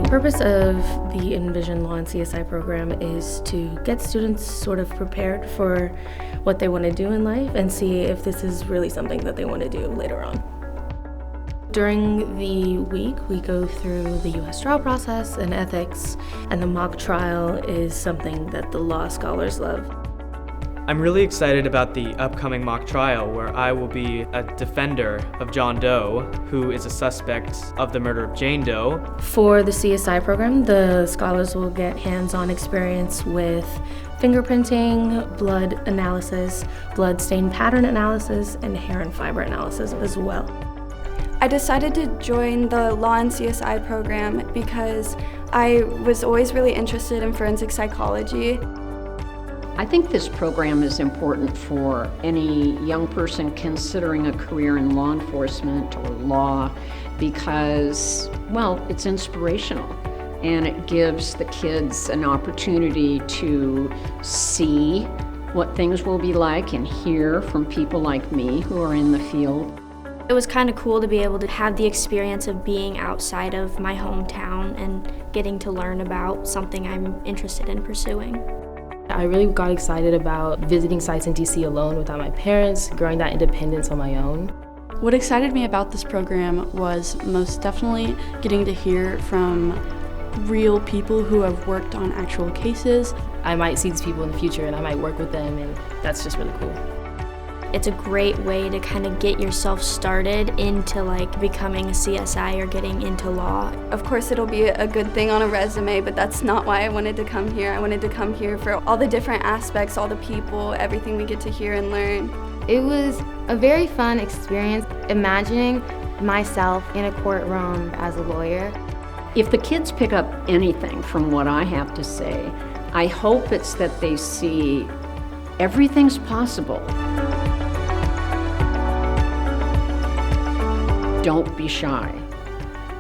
The purpose of the Envision Law and CSI program is to get students sort of prepared for what they want to do in life and see if this is really something that they want to do later on. During the week, we go through the U.S. trial process and ethics, and the mock trial is something that the law scholars love. I'm really excited about the upcoming mock trial where I will be a defender of John Doe, who is a suspect of the murder of Jane Doe. For the CSI program, the scholars will get hands-on experience with fingerprinting, blood analysis, blood stain pattern analysis, and hair and fiber analysis as well. I decided to join the Law and CSI program because I was always really interested in forensic psychology. I think this program is important for any young person considering a career in law enforcement or law because, well, it's inspirational and it gives the kids an opportunity to see what things will be like and hear from people like me who are in the field. It was kind of cool to be able to have the experience of being outside of my hometown and getting to learn about something I'm interested in pursuing. I really got excited about visiting sites in DC alone without my parents, growing that independence on my own. What excited me about this program was most definitely getting to hear from real people who have worked on actual cases. I might see these people in the future and I might work with them, and that's just really cool. It's a great way to kind of get yourself started into becoming a CSI or getting into law. Of course it'll be a good thing on a resume, but that's not why I wanted to come here. I wanted to come here for all the different aspects, all the people, everything we get to hear and learn. It was a very fun experience imagining myself in a courtroom as a lawyer. If the kids pick up anything from what I have to say, I hope it's that they see everything's possible. Don't be shy.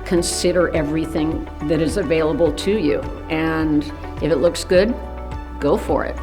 Consider everything that is available to you, and if it looks good, go for it.